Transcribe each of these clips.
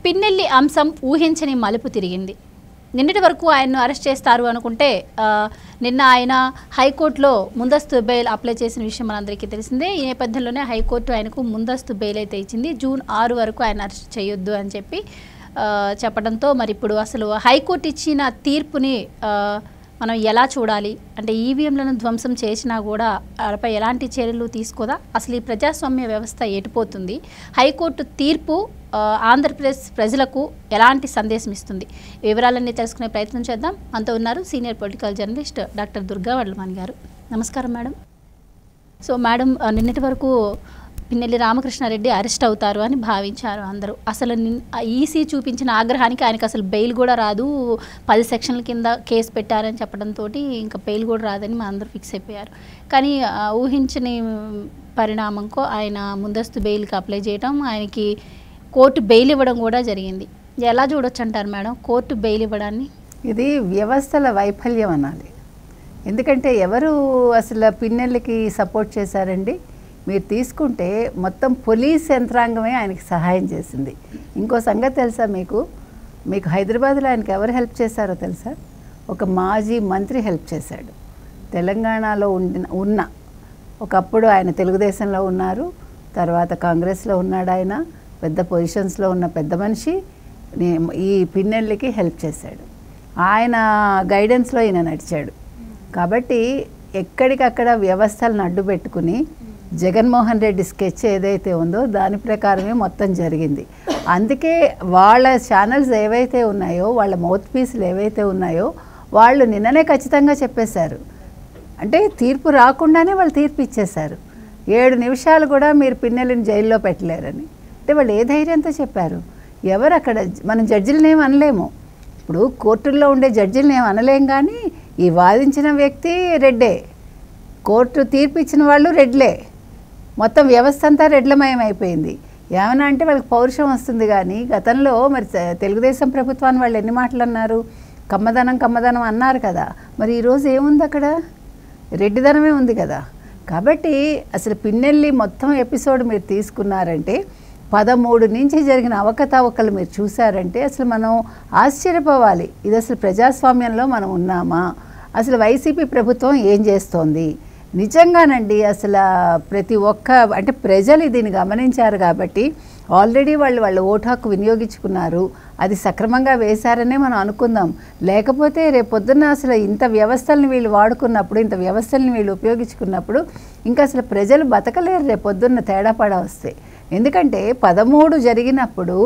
పిన్నెల్లి అంశం ఊహించని మలుపు తిరిగింది. నిన్నటి వరకు ఆయన్ను అరెస్ట్ చేస్తారు అనుకుంటే నిన్న ఆయన హైకోర్టులో ముందస్తు బెయిల్ అప్లై చేసిన విషయం మనందరికీ తెలిసిందే. ఈ నేపథ్యంలోనే హైకోర్టు ఆయనకు ముందస్తు బెయిల్ అయితే ఇచ్చింది. జూన్ 6 వరకు ఆయన అరెస్ట్ చేయొద్దు అని చెప్పడంతో మరి ఇప్పుడు అసలు హైకోర్టు ఇచ్చిన తీర్పుని మనం ఎలా చూడాలి అంటే ఈవీఎంలను ధ్వంసం చేసినా కూడా వాటిపై ఎలాంటి చర్యలు తీసుకోదా, అసలు ఈ ప్రజాస్వామ్య వ్యవస్థ ఎటుపోతుంది, హైకోర్టు తీర్పు ఆంధ్రప్రదేశ్ ప్రజలకు ఎలాంటి సందేశం ఇస్తుంది, వివరాలన్నీ తెలుసుకునే ప్రయత్నం చేద్దాం. అంతా ఉన్నారు senior political journalist doctor Durga Vadlamani గారు. నమస్కారం మేడం. సో మేడం, నిన్నటి వరకు పిన్నెల్లి రామకృష్ణారెడ్డి అరెస్ట్ అవుతారు అని భావించారు అందరూ. అసలు ఈసీ చూపించిన ఆగ్రహానికి ఆయనకు అసలు బెయిల్ కూడా రాదు, 10 సెక్షన్ల కింద కేసు పెట్టారని చెప్పడంతో ఇంకా బెయిల్ కూడా రాదని మా అందరూ ఫిక్స్ అయిపోయారు. కానీ ఊహించని పరిణామంకో ఆయన ముందస్తు బెయిల్కి అప్లై చేయడం, ఆయనకి కోర్టు బెయిల్ ఇవ్వడం కూడా జరిగింది. ఎలా చూడొచ్చు అంటారు మేడం కోర్టు బెయిల్ ఇవ్వడాన్ని? ఇది వ్యవస్థల వైఫల్యం అనాలి. ఎందుకంటే ఎవరు అసలు పిన్నెల్లికి సపోర్ట్ చేశారండి? మీరు తీసుకుంటే మొత్తం పోలీస్ యంత్రాంగమే ఆయనకి సహాయం చేసింది. ఇంకో సంగతి తెలుసా మీకు హైదరాబాద్లో ఆయనకి ఎవరు హెల్ప్ చేశారో తెలుసా? ఒక మాజీ మంత్రి హెల్ప్ చేశాడు. తెలంగాణలో ఉన్న ఒకప్పుడు ఆయన తెలుగుదేశంలో ఉన్నారు, తర్వాత కాంగ్రెస్లో ఉన్నాడు. ఆయన పెద్ద పొజిషన్స్లో ఉన్న పెద్ద మనిషి ఈ పిన్నెల్లికి హెల్ప్ చేశాడు. ఆయన గైడెన్స్లో ఈయన నడిచాడు. కాబట్టి ఎక్కడికక్కడ వ్యవస్థలను అడ్డు పెట్టుకుని జగన్మోహన్ రెడ్డి స్కెచ్ ఏదైతే ఉందో దాని ప్రకారమే మొత్తం జరిగింది. అందుకే వాళ్ళ ఛానల్స్ ఏవైతే ఉన్నాయో, వాళ్ళ మౌత్ పీసులు ఏవైతే ఉన్నాయో వాళ్ళు నిన్ననే ఖచ్చితంగా చెప్పేశారు. అంటే తీర్పు రాకుండానే వాళ్ళు తీర్పు ఇచ్చేశారు. 7 నిమిషాలు కూడా మీరు పిన్నెల్లిని జైల్లో పెట్టలేరని. అంటే వాళ్ళు ఏ ధైర్యంతో చెప్పారు? ఎవరు అక్కడ మనం జడ్జిలను ఏమి అనలేము. ఇప్పుడు కోర్టుల్లో ఉండే జడ్జిలను ఏమి అనలేం. కానీ ఈ వాదించిన వ్యక్తి రెడ్డే, కోర్టు తీర్పు ఇచ్చిన వాళ్ళు రెడ్లే, మొత్తం వ్యవస్థ అంతా రెడ్లమయం అయిపోయింది. ఏమన్నా అంటే వాళ్ళకి పౌరుషం వస్తుంది. కానీ గతంలో మరి తెలుగుదేశం ప్రభుత్వాన్ని వాళ్ళు ఎన్ని మాటలు అన్నారు? కమ్మదనం అన్నారు కదా. మరి ఈరోజు ఏముంది అక్కడ? రెడ్డిదనమే ఉంది కదా. కాబట్టి అసలు పిన్నెల్లి మొత్తం ఎపిసోడ్ మీరు తీసుకున్నారంటే 13 నుంచి జరిగిన అవకతవకలు మీరు చూసారంటే అసలు మనం ఆశ్చర్యపోవాలి. ఇది అసలు ప్రజాస్వామ్యంలో మనం ఉన్నామా? అసలు వైసీపీ ప్రభుత్వం ఏం చేస్తోంది? నిజంగానండి అసలు ప్రతి ఒక్క అంటే ప్రజలు దీన్ని గమనించారు కాబట్టి ఆల్రెడీ వాళ్ళ ఓటు హక్కు వినియోగించుకున్నారు. అది సక్రమంగా వేశారనే మనం అనుకుందాం. లేకపోతే రేపొద్దున అసలు ఇంత వ్యవస్థల్ని వీళ్ళు వాడుకున్నప్పుడు, ఇంత వ్యవస్థల్ని వీళ్ళు ఉపయోగించుకున్నప్పుడు ఇంకా అసలు ప్రజలు బతకలేరు రేపొద్దున్న తేడాపడా వస్తే. ఎందుకంటే 13 జరిగినప్పుడు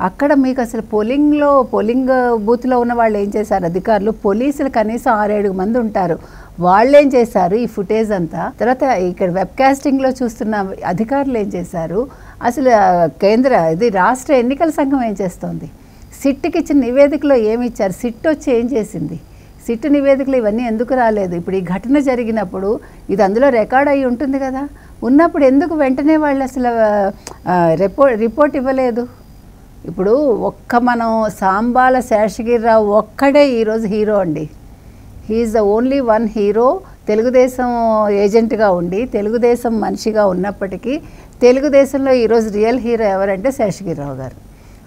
అక్కడ మీకు అసలు పోలింగ్ బూత్లో ఉన్న వాళ్ళు ఏం చేశారు? అధికారులు, పోలీసులు కనీసం 6-7 మంది ఉంటారు. వాళ్ళు ఏం చేశారు? ఈ ఫుటేజ్ అంతా తర్వాత ఇక్కడ వెబ్కాస్టింగ్లో చూస్తున్న అధికారులు ఏం చేశారు? అసలు రాష్ట్ర ఎన్నికల సంఘం ఏం చేస్తోంది? సిట్కి ఇచ్చిన నివేదికలో ఏమి ఇచ్చారు? సిట్ వచ్చి ఏం చేసింది? సిట్ నివేదికలు ఇవన్నీ ఎందుకు రాలేదు? ఇప్పుడు ఈ ఘటన జరిగినప్పుడు ఇది అందులో రికార్డ్ అయి ఉంటుంది కదా. ఉన్నప్పుడు ఎందుకు వెంటనే వాళ్ళు అసలు రిపోర్ట్ ఇవ్వలేదు? ఇప్పుడు మనం సాంబాల శేషగిరిరావు ఒక్కడే ఈరోజు హీరో అండి. He is the only one hero. Telugu Desam ఏజెంట్గా ఉండి తెలుగుదేశం మనిషిగా ఉన్నప్పటికీ తెలుగుదేశంలో ఈరోజు రియల్ హీరో ఎవరంటే శేషగిరిరావు గారు.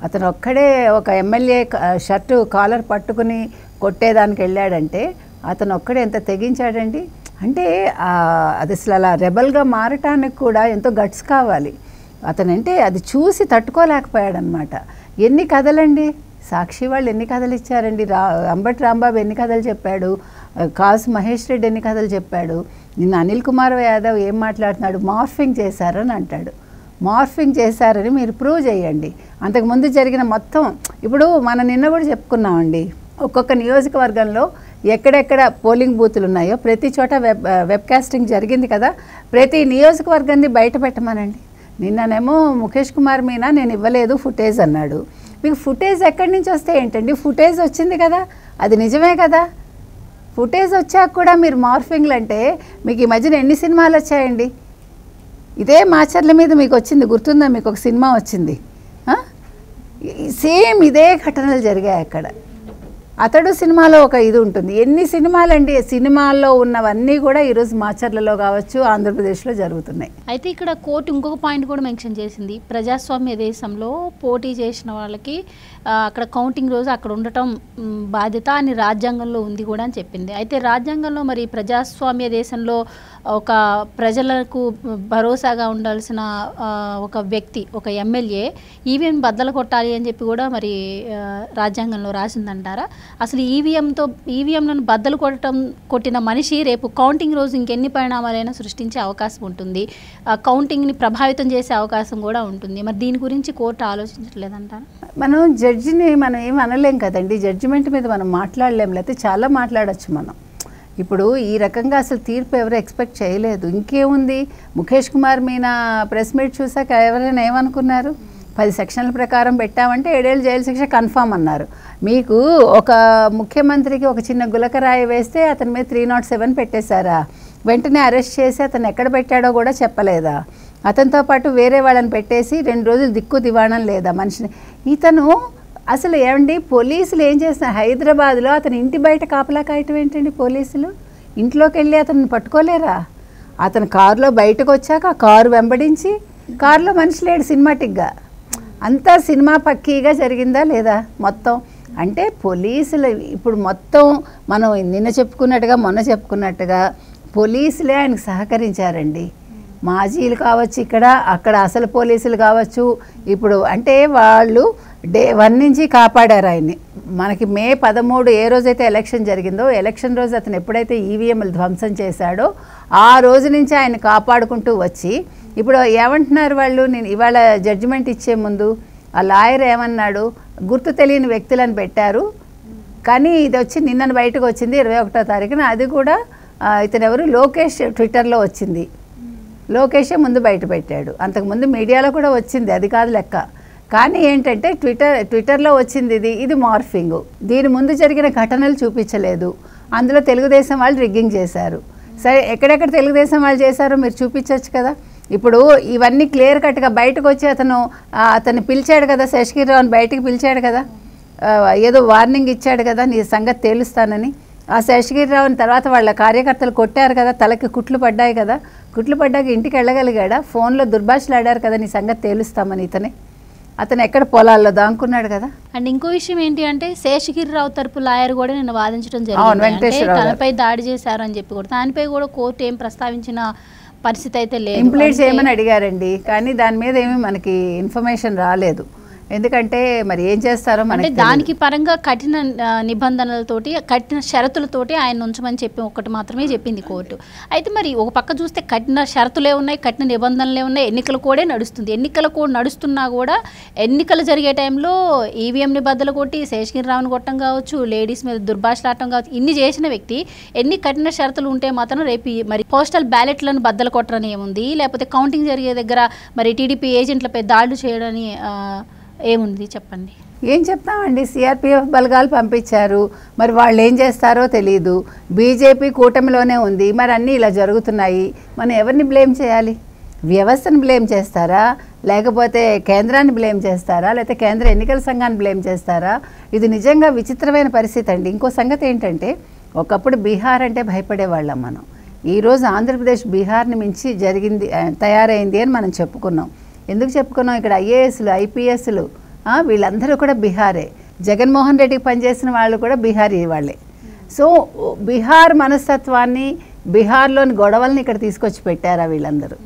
అతను ఒక్కడే ఒక ఎమ్మెల్యే షర్టు కాలర్ పట్టుకుని కొట్టేదానికి వెళ్ళాడంటే అతను ఒక్కడే ఎంత తెగించాడండి. అంటే అది అసలు అలా రెబల్గా మారటానికి కూడా ఎంతో గట్స్ కావాలి. అతనంటే అది చూసి తట్టుకోలేకపోయాడనమాట. ఎన్ని కథలండి, సాక్షి వాళ్ళు ఎన్ని కథలు ఇచ్చారండి. అంబటి రాంబాబు ఎన్ని కథలు చెప్పాడు, కాసు మహేష్ రెడ్డి ఎన్ని కథలు చెప్పాడు. నిన్న అనిల్ కుమార్ యాదవ్ ఏం మాట్లాడుతున్నాడు? మార్ఫింగ్ చేశారని అంటాడు. మార్ఫింగ్ చేశారని మీరు ప్రూవ్ చేయండి. అంతకుముందు జరిగిన మొత్తం ఇప్పుడు మనం నిన్న కూడా చెప్పుకున్నామండి. ఒక్కొక్క నియోజకవర్గంలో ఎక్కడెక్కడ పోలింగ్ బూతులు ఉన్నాయో ప్రతి చోట వెబ్కాస్టింగ్ జరిగింది కదా. ప్రతి నియోజకవర్గాన్ని బయట పెట్టమనండి. నిన్ననేమో ముఖేష్ కుమార్ మీనా నేను ఇవ్వలేదు ఫుటేజ్ అన్నాడు. మీకు ఫుటేజ్ ఎక్కడి నుంచి వస్తే ఏంటండి? ఫుటేజ్ వచ్చింది కదా, అది నిజమే కదా. ఫుటేజ్ వచ్చాక కూడా మీరు మార్ఫింగ్లు అంటే మీకు ఈ మధ్యన ఎన్ని సినిమాలు వచ్చాయండి? ఇదే మాచర్ల మీద మీకు వచ్చింది గుర్తుందా? మీకు ఒక సినిమా వచ్చింది, సేమ్ ఇదే ఘటనలు జరిగాయి అక్కడ. అతడు సినిమాలో ఒక ఇది ఉంటుంది. ఎన్ని సినిమాలండి, సినిమాల్లో ఉన్నవన్నీ కూడా ఈరోజు మాచర్లలో కావచ్చు, ఆంధ్రప్రదేశ్లో జరుగుతున్నాయి. అయితే ఇక్కడ కోర్టు ఇంకొక పాయింట్ కూడా మెన్షన్ చేసింది. ప్రజాస్వామ్య దేశంలో పోటీ చేసిన వాళ్ళకి అక్కడ కౌంటింగ్ రోజు అక్కడ ఉండటం బాధ్యత అని రాజ్యాంగంలో ఉంది కూడా అని చెప్పింది. అయితే రాజ్యాంగంలో మరి ప్రజాస్వామ్య దేశంలో ఒక ప్రజలకు భరోసాగా ఉండాల్సిన ఒక వ్యక్తి, ఒక ఎమ్మెల్యే ఈవీఎం బద్దలు కొట్టాలి అని చెప్పి కూడా మరి రాజ్యాంగంలో రాసిందంటారా? అసలు ఈవీఎంలను బద్దలు కొట్టిన మనిషి రేపు కౌంటింగ్ రోజు ఇంకెన్ని పరిణామాలైనా సృష్టించే అవకాశం ఉంటుంది, కౌంటింగ్ని ప్రభావితం చేసే అవకాశం కూడా ఉంటుంది. మరి దీని గురించి కోర్టు ఆలోచించట్లేదంటారా? మనం జడ్జిని మనం ఏం అనలేం కదండి, జడ్జిమెంట్ మీద మనం మాట్లాడలేం, లేకపోతే చాలా మాట్లాడచ్చు మనం. ఇప్పుడు ఈ రకంగా అసలు తీర్పు ఎవరు ఎక్స్పెక్ట్ చేయలేదు. ఇంకేముంది, ముఖేష్ కుమార్ మీనా ప్రెస్ మీట్ చూసాక ఎవరైనా ఏమనుకున్నారు? 10 సెక్షన్ల ప్రకారం పెట్టామంటే 7 ఏళ్ళు జైలు శిక్ష కన్ఫామ్ అన్నారు. మీకు ఒక ముఖ్యమంత్రికి ఒక చిన్న గులకరాయి వేస్తే అతని మీద 307 పెట్టేశారా? వెంటనే అరెస్ట్ చేసి అతను ఎక్కడ పెట్టాడో కూడా చెప్పలేదా? అతనితో పాటు వేరే వాళ్ళని పెట్టేసి 2 రోజులు దిక్కు దివాణం లేదా మనిషిని? ఇతను అసలు ఏమండి, పోలీసులు ఏం చేస్తున్నారు? హైదరాబాద్లో అతను ఇంటి బయట కాపలా కాయటం ఏంటండి? పోలీసులు ఇంట్లోకి వెళ్ళి అతన్ని పట్టుకోలేరా? అతను కారులో బయటకు వచ్చాక ఆ కారు వెంబడించి, కారులో మనిషి లేడు, సినిమాటిక్గా అంతా సినిమా పక్కీగా జరిగిందా లేదా మొత్తం? అంటే పోలీసులు ఇప్పుడు మొత్తం మనం నిన్న చెప్పుకున్నట్టుగా మొన్న చెప్పుకున్నట్టుగా పోలీసులే ఆయనకు సహకరించారండి. మాజీలు కావచ్చు, అక్కడ అసలు పోలీసులు కావచ్చు. ఇప్పుడు అంటే వాళ్ళు డే 1 నుంచి కాపాడారు ఆయన్ని. మనకి మే 13 ఏ రోజైతే ఎలక్షన్ జరిగిందో, ఎలక్షన్ రోజు అతను ఎప్పుడైతే ఈవీఎంలు ధ్వంసం చేశాడో ఆ రోజు నుంచి ఆయన కాపాడుకుంటూ వచ్చి ఇప్పుడు ఏమంటున్నారు వాళ్ళు? నేను ఇవాళ జడ్జిమెంట్ ఇచ్చే ముందు ఆ లాయర్ ఏమన్నాడు? గుర్తు తెలియని వ్యక్తులను పెట్టారు, కానీ ఇది వచ్చి నిన్న బయటకు వచ్చింది 21వ తారీఖున. అది కూడా ఇతను ఎవరు? లోకేష్ ట్విట్టర్లో వచ్చింది. లోకేషే ముందు బయట పెట్టాడు. అంతకుముందు మీడియాలో కూడా వచ్చింది, అది కాదు లెక్క. కానీ ఏంటంటే ట్విట్టర్లో వచ్చింది ఇది మార్ఫింగ్. దీని ముందు జరిగిన ఘటనలు చూపించలేదు. అందులో తెలుగుదేశం వాళ్ళు రిగ్గింగ్ చేశారు. సరే, ఎక్కడెక్కడ తెలుగుదేశం వాళ్ళు చేశారో మీరు చూపించవచ్చు కదా. ఇప్పుడు ఇవన్నీ క్లియర్ కట్గా బయటకు వచ్చి అతను పిలిచాడు కదా, శేషగిరిరావుని బయటికి పిలిచాడు కదా, ఏదో వార్నింగ్ ఇచ్చాడు కదా, నీ సంగతి తేలుస్తానని. ఆ శేషగిరిరావుని తర్వాత వాళ్ళ కార్యకర్తలు కొట్టారు కదా, తలకి కుట్లు పడ్డాయి కదా. కుట్లు పడ్డాక ఇంటికి వెళ్ళగలిగాడా? ఫోన్లో దుర్భాషలాడారు కదా, నీ సంగతి తేలుస్తామని. అతను ఎక్కడ పొలాల్లో దాంకున్నాడు కదా. అండ్ ఇంకో విషయం ఏంటి అంటే, శేషగిరిరావు తరపు లాయర్ కూడా నిన్న వాదించడం జరిగింది. తనపై దాడి చేశారు అని చెప్పి కూడా దానిపై కూడా కోర్టు ఏం ప్రస్తావించిన పరిస్థితి అయితే లేదు. ఇంప్లీట్ చేయమని అడిగారండి, కానీ దాని మీద ఏమీ మనకి ఇన్ఫర్మేషన్ రాలేదు. ఎందుకంటే మరి ఏం చేస్తారో అంటే దానికి పరంగా కఠిన నిబంధనలతోటి, కఠిన షరతులతోటి ఆయన ఉంచమని చెప్పి ఒకటి మాత్రమే చెప్పింది కోర్టు. అయితే మరి ఒక పక్క చూస్తే కఠిన షరతులే ఉన్నాయి, కఠిన నిబంధనలే ఉన్నాయి, ఎన్నికల కోడే నడుస్తుంది. ఎన్నికల కోడ్ నడుస్తున్నా కూడా ఎన్నికలు జరిగే టైంలో ఈవీఎంని బద్దలు కొట్టి శేషగిరిరావుని కొట్టడం కావచ్చు, లేడీస్ మీద దుర్భాషలాడటం కావచ్చు, ఇన్ని చేసిన వ్యక్తి ఎన్ని కఠిన షరతులు ఉంటే మాత్రం రేపు మరి పోస్టల్ బ్యాలెట్లను బద్దలు కొట్టరని ఏముంది, లేకపోతే కౌంటింగ్ జరిగే దగ్గర మరి టీడీపీ ఏజెంట్లపై దాడులు చేయడని ఏముంది చెప్పండి? ఏం చెప్తామండి, సిఆర్పిఎఫ్ బలగాలు పంపించారు, మరి వాళ్ళు ఏం చేస్తారో తెలియదు. బీజేపీ కూటమిలోనే ఉంది, మరి అన్నీ ఇలా జరుగుతున్నాయి. మనం ఎవరిని బ్లేమ్ చేయాలి? వ్యవస్థను బ్లేమ్ చేస్తారా, లేకపోతే కేంద్రాన్ని బ్లేమ్ చేస్తారా, లేకపోతే కేంద్ర ఎన్నికల సంఘాన్ని బ్లేమ్ చేస్తారా? ఇది నిజంగా విచిత్రమైన పరిస్థితి అండి. ఇంకో సంగతి ఏంటంటే, ఒకప్పుడు బీహార్ అంటే భయపడేవాళ్ళం మనం. ఈరోజు ఆంధ్రప్రదేశ్ బీహార్ని మించి తయారైంది అని మనం చెప్పుకున్నాం. ఎందుకు చెప్పుకున్నాం? ఇక్కడ ఐఏఎస్లు, ఐపీఎస్లు వీళ్ళందరూ కూడా బీహారే. జగన్మోహన్ రెడ్డికి పనిచేసిన వాళ్ళు కూడా బీహారీ వాళ్ళే. సో బీహార్ మనస్తత్వాన్ని, బీహార్లోని గొడవల్ని ఇక్కడ తీసుకొచ్చి పెట్టారా వీళ్ళందరూ?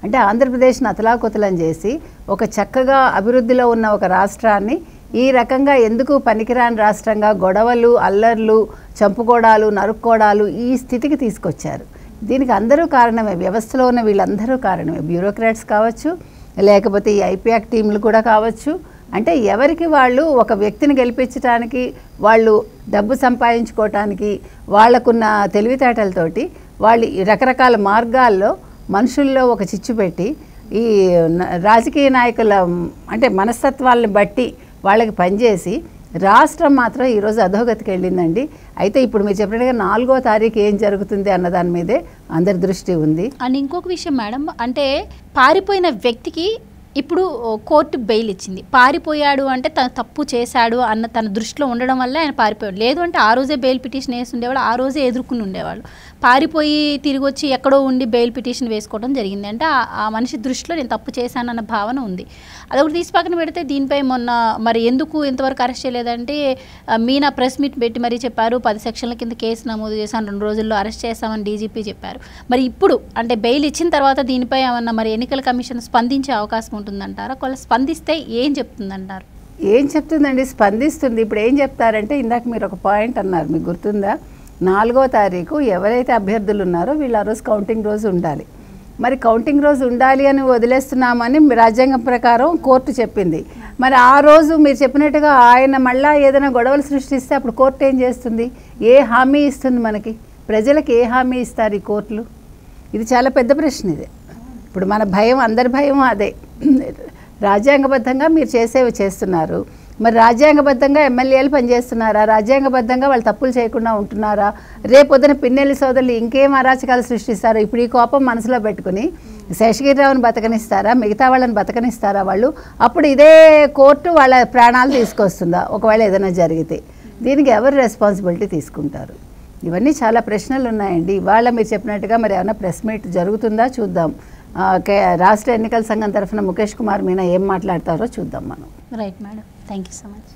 అంటే ఆంధ్రప్రదేశ్ని అతలాకుతలం చేసి ఒక చక్కగా అభివృద్ధిలో ఉన్న ఒక రాష్ట్రాన్ని ఈ రకంగా ఎందుకు పనికిరాని రాష్ట్రంగా గొడవలు, అల్లర్లు, చంపుకోవడాలు, నరుక్కోవడాలు ఈ స్థితికి తీసుకొచ్చారు. దీనికి అందరూ కారణమే, వ్యవస్థలో ఉన్న వీళ్ళందరూ కారణమే. బ్యూరోక్రాట్స్ కావచ్చు, లేకపోతే ఈ ఐపీఆక్ టీంలు కూడా కావచ్చు. అంటే ఎవరికి వాళ్ళు ఒక వ్యక్తిని గెలిపించడానికి, వాళ్ళు డబ్బు సంపాదించుకోవటానికి, వాళ్ళకున్న తెలివితేటలతోటి వాళ్ళు రకరకాల మార్గాల్లో మనుషుల్లో ఒక చిచ్చు పెట్టి ఈ రాజకీయ నాయకుల అంటే మనస్తత్వాలను బట్టి వాళ్ళకి పనిచేసి రాష్ట్రం మాత్రం ఈరోజు అధోగతికి వెళ్ళిందండి. అయితే ఇప్పుడు మీరు చెప్పినట్టుగా 4వ తారీఖు ఏం జరుగుతుంది అన్న దాని మీదే అందరి దృష్టి ఉంది. అండ్ ఇంకొక విషయం మేడం, అంటే పారిపోయిన వ్యక్తికి ఇప్పుడు కోర్టు బెయిల్ ఇచ్చింది. పారిపోయాడు అంటే తను తప్పు చేశాడు అన్న తన దృష్టిలో ఉండడం వల్ల ఆయన పారిపోయాడు. లేదు అంటే ఆ రోజే బెయిల్ పిటిషన్ వేసి ఉండేవాళ్ళు, ఆ రోజే ఎదుర్కొని ఉండేవాళ్ళు. పారిపోయి తిరిగి వచ్చి ఎక్కడో ఉండి బెయిల్ పిటిషన్ వేసుకోవడం జరిగింది అంటే ఆ మనిషి దృష్టిలో నేను తప్పు చేశానన్న భావన ఉంది. అదొకటి తీసి పక్కన పెడితే దీనిపై మొన్న మరి ఎందుకు ఇంతవరకు అరెస్ట్ చేయలేదంటే మీనా ప్రెస్ మీట్ పెట్టి మరీ చెప్పారు 10 సెక్షన్ల కింద కేసు నమోదు చేశాను, 2 రోజుల్లో అరెస్ట్ చేస్తామని డీజీపీ చెప్పారు. మరి ఇప్పుడు అంటే బెయిల్ ఇచ్చిన తర్వాత దీనిపై ఏమన్నా మరి ఎన్నికల కమిషన్ స్పందించే అవకాశం ఉంటుందంటారా? ఒకవేళ స్పందిస్తే ఏం చెప్తుందంటారు? ఏం చెప్తుందండి, స్పందిస్తుంది. ఇప్పుడు ఏం చెప్తారంటే ఇందాక మీరు ఒక పాయింట్ అన్నారు, మీకు గుర్తుందా, 4వ తారీఖు ఎవరైతే అభ్యర్థులు ఉన్నారో వీళ్ళు ఆ రోజు కౌంటింగ్ రోజు ఉండాలి. మరి కౌంటింగ్ రోజు ఉండాలి అని వదిలేస్తున్నామని రాజ్యాంగం ప్రకారం కోర్టు చెప్పింది. మరి ఆ రోజు మీరు చెప్పినట్టుగా ఆయన మళ్ళీ ఏదైనా గొడవలు సృష్టిస్తే అప్పుడు కోర్టు ఏం చేస్తుంది? ఏ హామీ ఇస్తుంది మనకి? ప్రజలకు ఏ హామీ ఇస్తారు ఈ కోర్టులు? ఇది చాలా పెద్ద ప్రశ్న. ఇది ఇప్పుడు మన భయం, అందరి భయం అదే. రాజ్యాంగబద్ధంగా మీరు చేసేవి చేస్తున్నారు, మరి రాజ్యాంగబద్ధంగా ఎమ్మెల్యేలు పనిచేస్తున్నారా? రాజ్యాంగబద్ధంగా వాళ్ళు తప్పులు చేయకుండా ఉంటున్నారా? రేపొద్దున పిన్నెల్లి సోదరులు ఇంకేం అరాచకాలు సృష్టిస్తారు? ఇప్పుడు ఈ కోపం మనసులో పెట్టుకుని శేషగిరిరావుని బతకనిస్తారా? మిగతా వాళ్ళని బతకనిస్తారా వాళ్ళు? అప్పుడు ఇదే కోర్టు వాళ్ళ ప్రాణాలు తీసుకొస్తుందా ఒకవేళ ఏదైనా జరిగితే? దీనికి ఎవరు రెస్పాన్సిబిలిటీ తీసుకుంటారు? ఇవన్నీ చాలా ప్రశ్నలు ఉన్నాయండి. ఇవాళ మీరు చెప్పినట్టుగా మరి ఏమైనా ప్రెస్ మీట్ జరుగుతుందా చూద్దాం. రాష్ట్ర ఎన్నికల సంఘం తరఫున ముఖేష్ కుమార్ మీనా ఏం మాట్లాడతారో చూద్దాం మనం. Right madam, thank you so much.